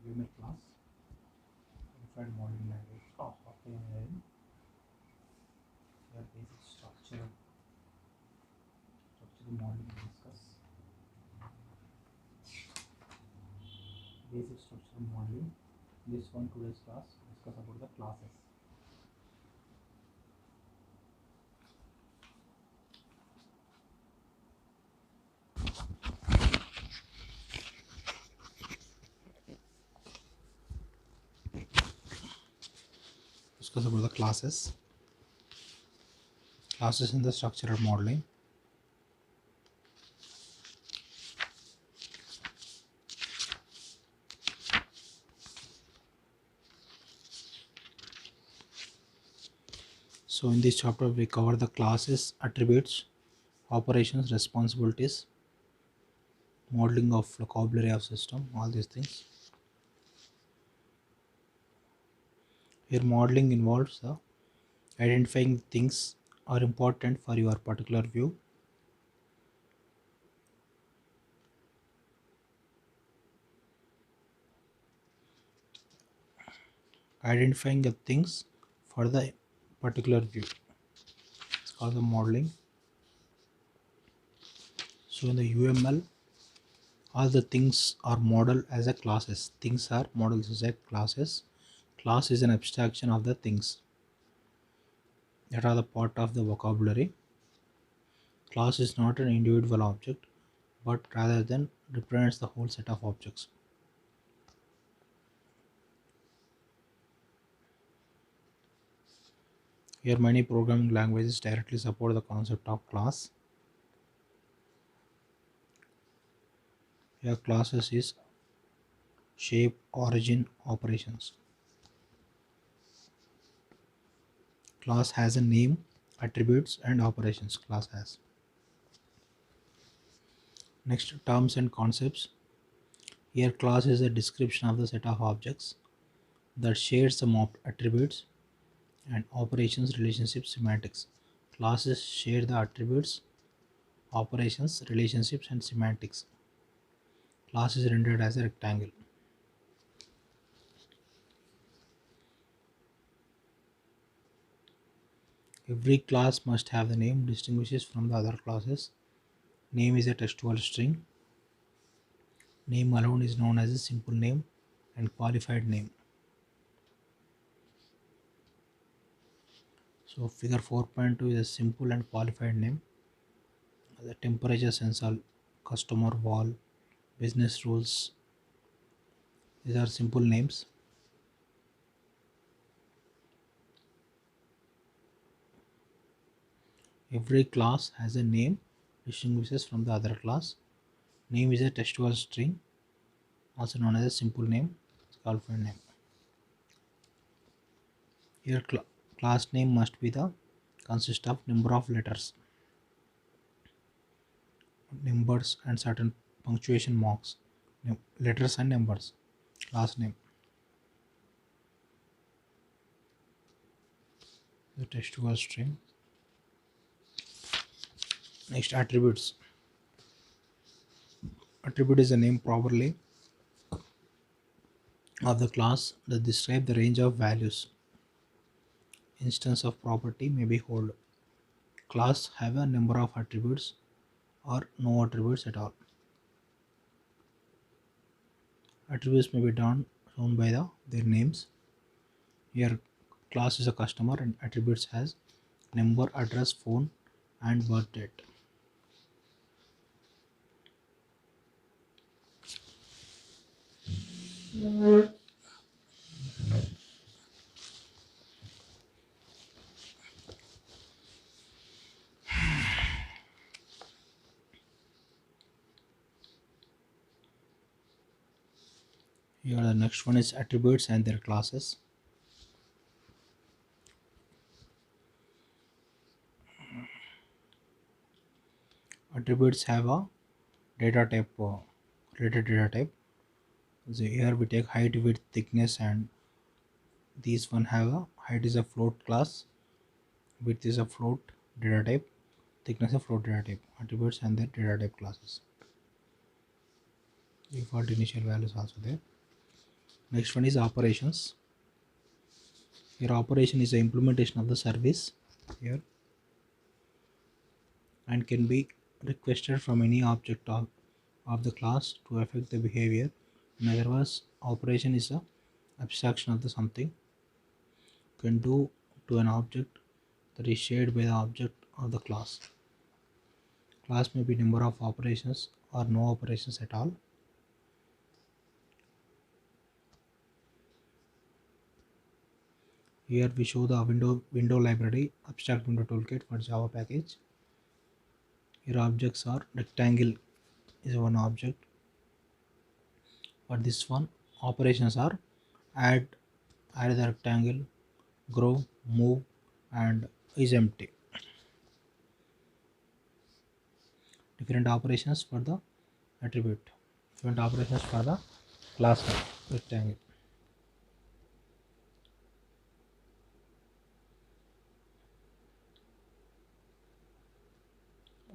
UML class, unified modeling language of engineering. Here basic structure modeling discuss. Basic structure modeling. This one today's class discuss about the classes. Discuss about the classes. Classes in the structured modeling. So in this chapter we cover the classes, attributes, operations, responsibilities, modeling of vocabulary of system, all these things. Here modeling involves the identifying things are important for your particular view. Identifying the things for the particular view. It's called the modeling. So in the UML, all the things are modeled as a classes. Things are modeled as a classes. Class is an abstraction of the things that are the part of the vocabulary. Class is not an individual object, but rather than represents the whole set of objects. Here many programming languages directly support the concept of class. Here classes is shape, origin, operations. Class has a name, attributes and operations. Class has. Next, terms and concepts. Here class is a description of the set of objects that shares some attributes and operations, relationships, semantics. Classes share the attributes, operations, relationships and semantics. Class is rendered as a rectangle. Every class must have the name distinguishes from the other classes. Name is a textual string. Name alone is known as a simple name and qualified name. So figure 4.2 is a simple and qualified name. The temperature sensor, customer wall, business rules. These are simple names. Every class has a name distinguishes from the other class. Name is a textual string, also known as a simple name, qualified name. Here class name must be the consist of number of letters, numbers and certain punctuation marks, letters and numbers. Class name. The textual string. Next, attributes. Attribute is a name properly of the class that describe the range of values. Instance of property may be hold. Class have a number of attributes or no attributes at all. Attributes may be shown by their names. Here class is a customer and attributes has number, address, phone and birth date. Here the next one is attributes and their classes. Attributes have a data type, related data type. So here we take height, width, thickness, and these one have a height is a float class, width is a float data type, thickness a float data type. Attributes and their data type classes. Default initial values also there. Next one is operations. Here operation is the implementation of the service here, and can be requested from any object of the class to affect the behavior. In other words, operation is a abstraction of the something can do to an object that is shared by the object of the class. Class may be number of operations or no operations at all. Here we show the window library abstract window toolkit for Java package. Here objects are rectangle is one object. For this one, operations are add the rectangle, grow, move, and is empty. Different operations for the attribute, different operations for the class rectangle.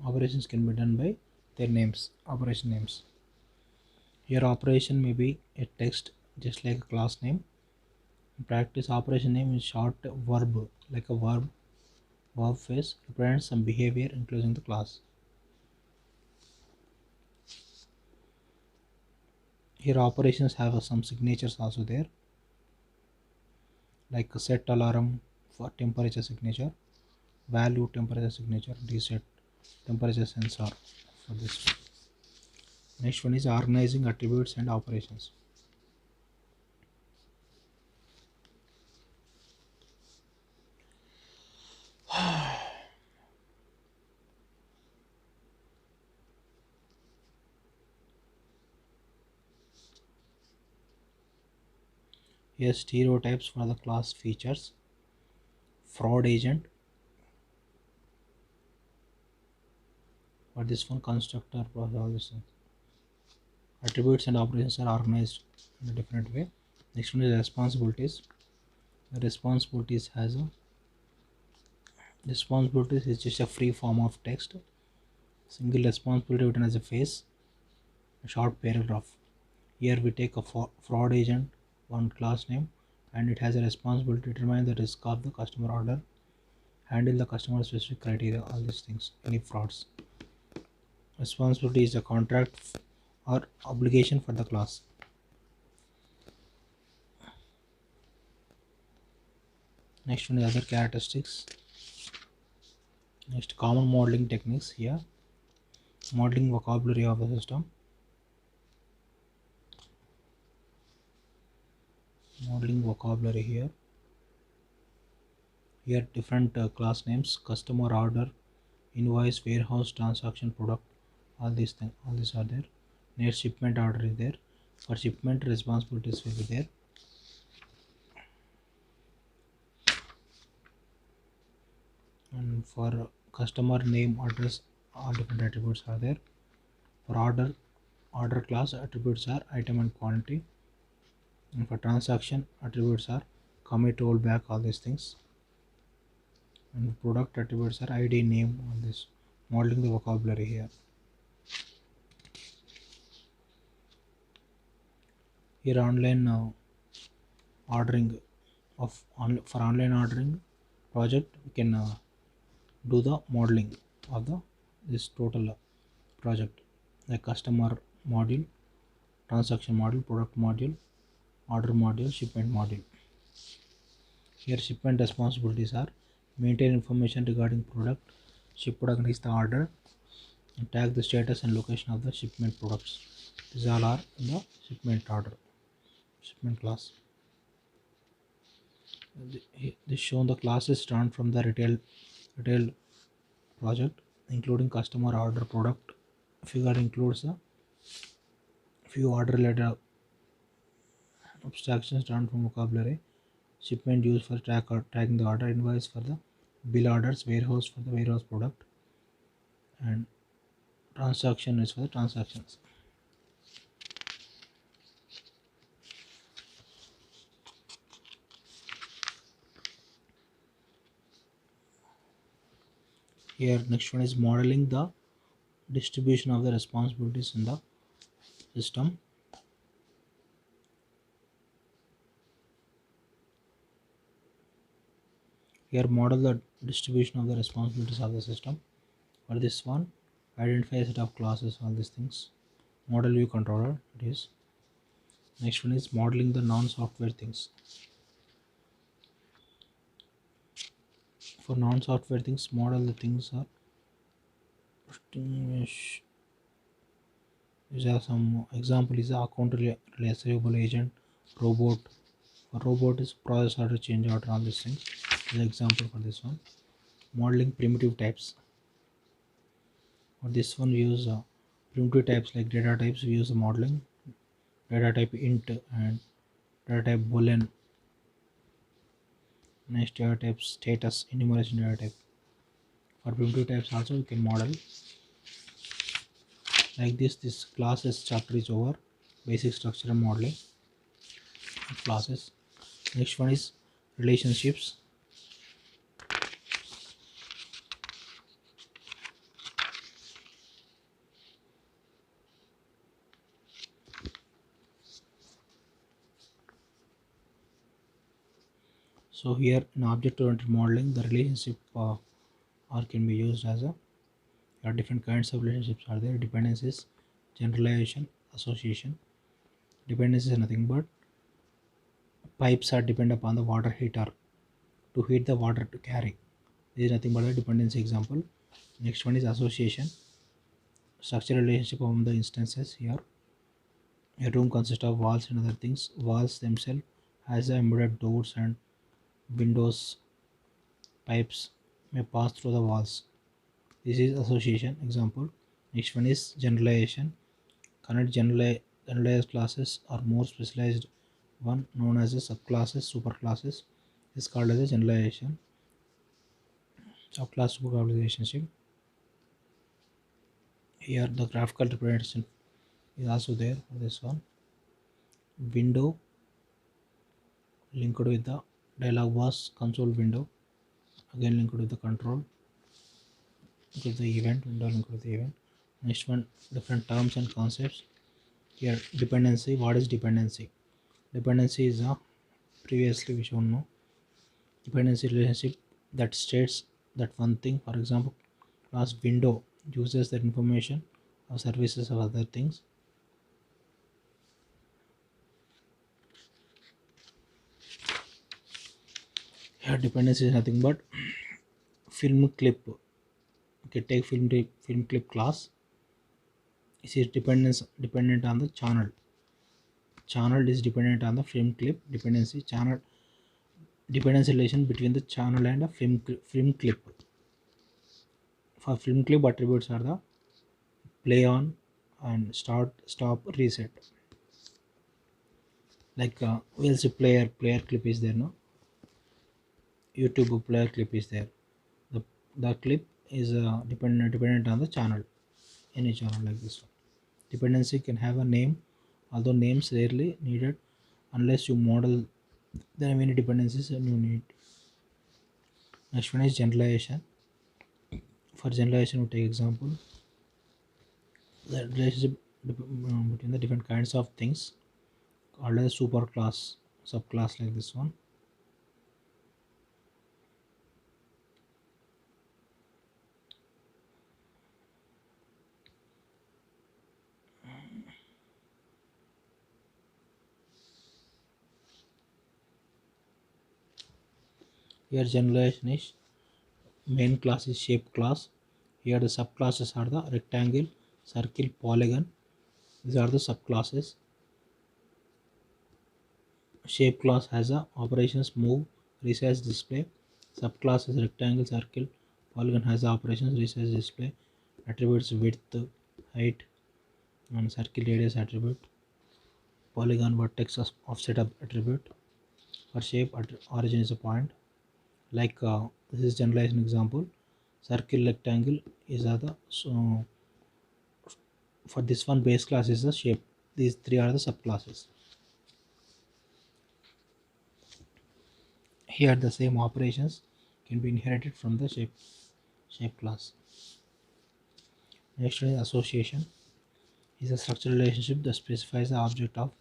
Operations can be done by their names, operation names. Here operation may be a text just like a class name. In practice, operation name is short verb like a verb phrase represents some behavior including the class. Here operations have some signatures also there, like a set alarm for temperature signature, value temperature signature, reset temperature sensor for this. Next one is organizing attributes and operations. Here stereotypes for the class features, fraud agent. For this one, constructor, process. Attributes and operations are organized in a different way. Next one is responsibilities. The responsibilities is just a free form of text. Single responsibility written as a phrase, a short paragraph. Here we take a fraud agent, one class name, and it has a responsibility to determine the risk of the customer order, handle the customer specific criteria, all these things, any frauds. Responsibility is a contract or obligation for the class. Next one is other characteristics. Next, common modeling techniques. Here, modeling vocabulary of the system. Modeling vocabulary here. Here different class names: customer order, invoice, warehouse, transaction, product. All these are there. Next, shipment order is there. For shipment, responsibilities will be there. And for customer name, address, all different attributes are there. For order class, attributes are item and quantity. And for transaction, attributes are commit, rollback, all these things. And product attributes are ID, name, all this. Modeling the vocabulary here. Here online ordering for online ordering project, we can do the modeling of this total project, like customer module, transaction module, product module, order module, shipment module. Here shipment responsibilities are maintain information regarding product shipped against the order and tag the status and location of the shipment products. These all are in the shipment order, shipment class. This shown the classes drawn from the retail project, including customer order product. Figure includes a few order related abstractions drawn from vocabulary. Shipment used for tracking the order, invoice for the bill orders, warehouse for the warehouse product, and transaction is for the transactions. Here next one is modeling the distribution of the responsibilities in the system. Here model the distribution of the responsibilities of the system. For this one, identify a set of classes, all these things. Model view controller it is. Next one is modeling the non-software things. For non-software things, model the things are distinguish. These are some example is the account receivable agent, robot. For robot is process order, change order, all these things. This is example for this one. Modeling primitive types. For this one we use primitive types like data types. We use the modeling data type int and data type boolean. Next data type status enumeration data type. For primitive types also we can model like this. This classes chapter is over. Basic structure and modeling of classes. Next one is relationships. So here in object-oriented modeling, the relationship or can be used as a there are different kinds of relationships are there. Dependencies, generalization, association. Dependency is nothing but pipes are depend upon the water heater to heat the water to carry. This is nothing but a dependency example. Next one is association. Structural relationship among the instances here. A room consists of walls and other things. Walls themselves has embedded doors and windows. Pipes may pass through the walls. This is association example. Next one is generalization. Connect generalized classes or more specialized one known as a subclasses, superclasses is called as a generalization. Subclass superclass relationship. Here the graphical representation is also there for this one. Window linked with the dialog box console window. Again linked with the control. With the event window linked with the event. Next one different terms and concepts. Here dependency. What is dependency? Dependency is a previously we shown no dependency relationship that states that one thing. For example, class window uses that information or services of other things. Here dependency is nothing but film clip. Okay, take film clip class. This is dependent on the channel. Channel is dependent on the film clip dependency. Channel dependency relation between the channel and a film clip. For film clip attributes are the play on and start, stop, reset. Like we'll see player clip is there, no? YouTube player clip is there. The clip is dependent on the channel, any channel like this one. Dependency can have a name, although names rarely needed unless you model. There are many dependencies and you need. Next one is generalization. For generalization, we take example the relationship between the different kinds of things called as superclass, subclass like this one. Here generalization is main class is shape class. Here the subclasses are the rectangle, circle, polygon. These are the subclasses. Shape class has a operations move, resize, display. Subclass is rectangle, circle, polygon has the operations resize, display. Attributes width, height, and circle radius attribute. Polygon vertex offset attribute. For shape, origin is a point. Like this is generalization example. Circle, rectangle is the so for this one base class is the shape. These three are the subclasses. Here the same operations can be inherited from the shape class. Next one is association. Is a structural relationship that specifies the object of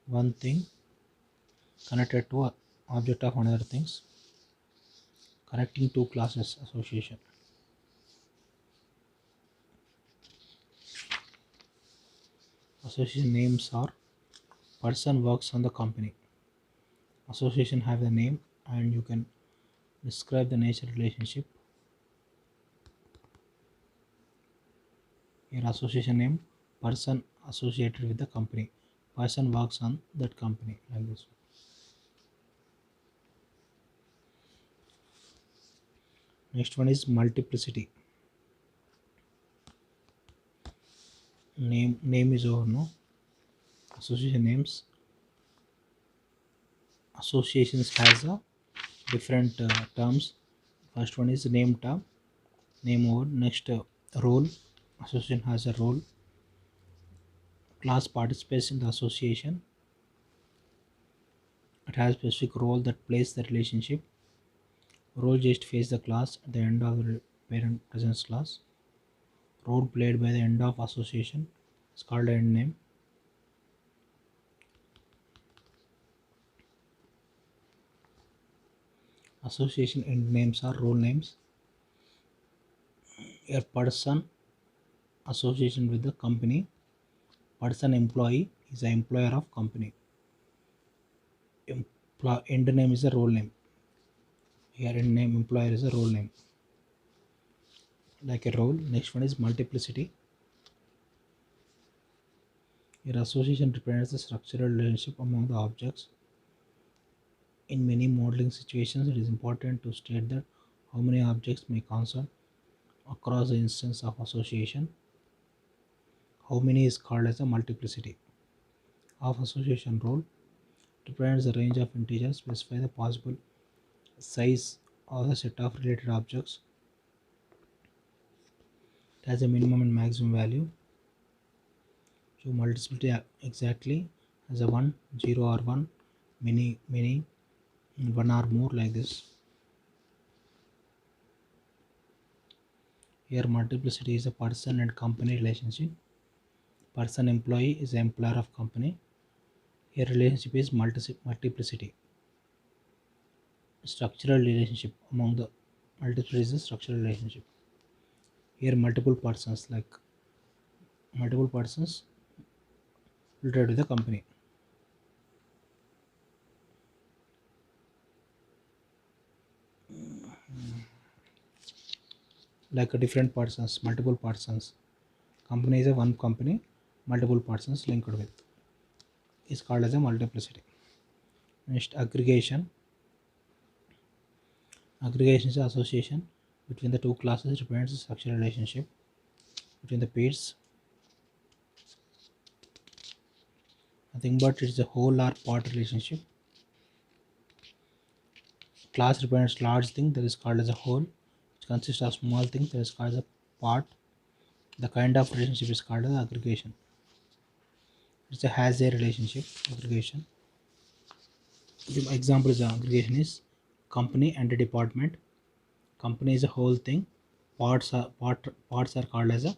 one thing connected to a object of another things. Connecting two classes association. Association names are person works on the company. Association have the name and you can describe the nature relationship. Your association name person associated with the company. Person works on that company like this. Next one is multiplicity. Name is over no. Association names. Associations has a different terms. First one is name term. Name over. Next role. Association has a role. Class participates in the association. It has specific role that plays the relationship. Role justifies the class at the end of the parent presence class. Role played by the end of association is called end name. Association end names are role names. A person association with the company. Person employee is the employer of company. End name is a role name. Here end name employer is a role name. Like a role. Next one is multiplicity. Your association represents the structural relationship among the objects. In many modeling situations, it is important to state that how many objects may concern across the instance of association. How many is called as a multiplicity. Of association role represents the range of integers specify the possible size of the set of related objects. It has a minimum and maximum value. So multiplicity exactly as a 1, 0 or 1, many, 1 or more like this. Here multiplicity is a person and company relationship. Person employee is the employer of company. Here relationship is multiplicity. Structural relationship among the multiplicity is a structural relationship. Here multiple persons related to the company. Like a different persons, multiple persons. Company is a one company, multiple persons linked with. Is called as a multiplicity. Next aggregation. Aggregation is an association between the two classes represents a structural relationship between the pairs. Nothing but it's a whole or part relationship. Class represents large thing that is called as a whole, which consists of small things that is called as a part. The kind of relationship is called as aggregation. It's a has a relationship aggregation. The example is aggregation is company and a department. Company is a whole thing. Parts are called as a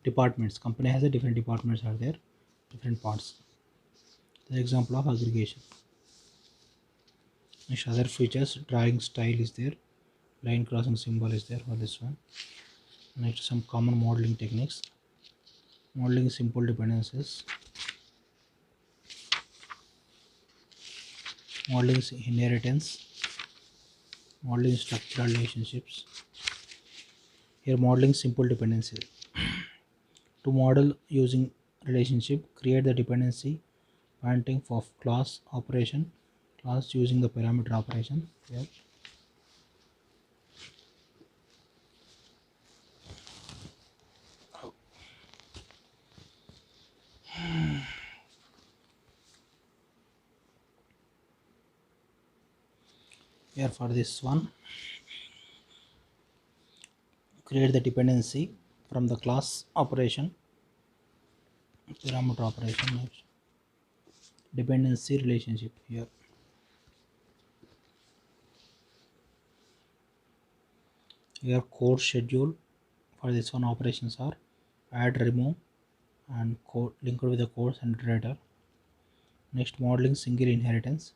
departments. Company has a different departments are there, different parts. The example of aggregation. Next other features, drawing style is there, line crossing symbol is there for this one. Next some common modeling techniques. Modeling simple dependencies. Modeling inheritance. Modeling structural relationships. Here modeling simple dependencies. To model using relationship, create the dependency pointing for class operation, class using the parameter operation. Here. Here for this one, create the dependency from the class operation, parameter operation. Next. Dependency relationship here. Here code schedule for this one operations are add, remove and code linked with the codes and iterator. Next modeling single inheritance.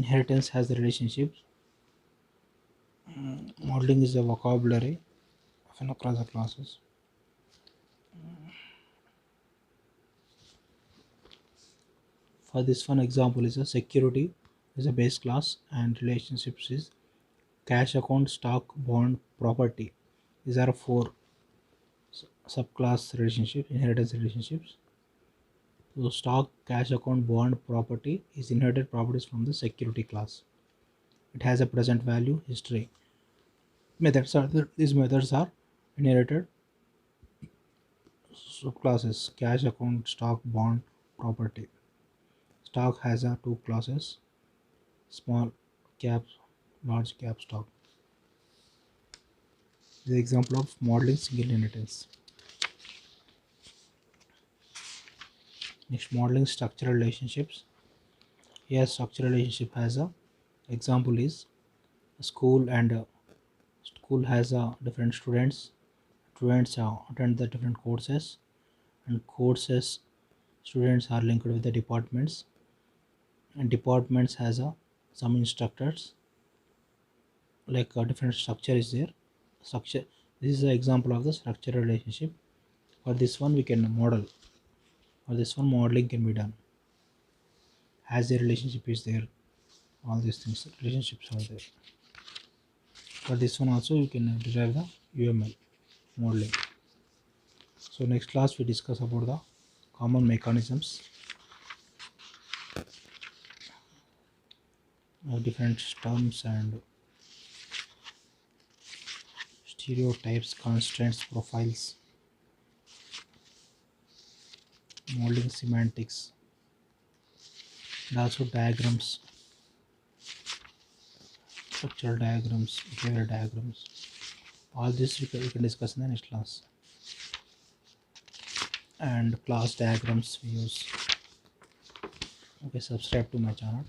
Inheritance has the relationships. Modeling is a vocabulary often across the classes. For this one example is a security is a base class and relationships is cash account, stock, bond, property. These are four subclass relationships, inheritance relationships. So stock, cash account, bond, property is inherited properties from the security class. It has a present value, history. These methods are inherited subclasses: cash account, stock, bond, property. Stock has a two classes: small cap, large cap stock. This is an example of modeling single inheritance. Next, modeling structural relationships. Here, structural relationship has a example is a school and a school has different students. Students attend the different courses, and courses students are linked with the departments, and departments has some instructors. Like a different structure is there. Structure. This is an example of the structural relationship. For this one, we can model. For this one, modeling can be done. As the relationship is there, all these things relationships are there. For this one also, you can derive the UML modeling. So next class we discuss about the common mechanisms of different terms and stereotypes, constraints, profiles, modeling semantics, and also diagrams, structural diagrams, behavior diagrams. All this we can discuss in the next class. And class diagrams we use. Okay, subscribe to my channel.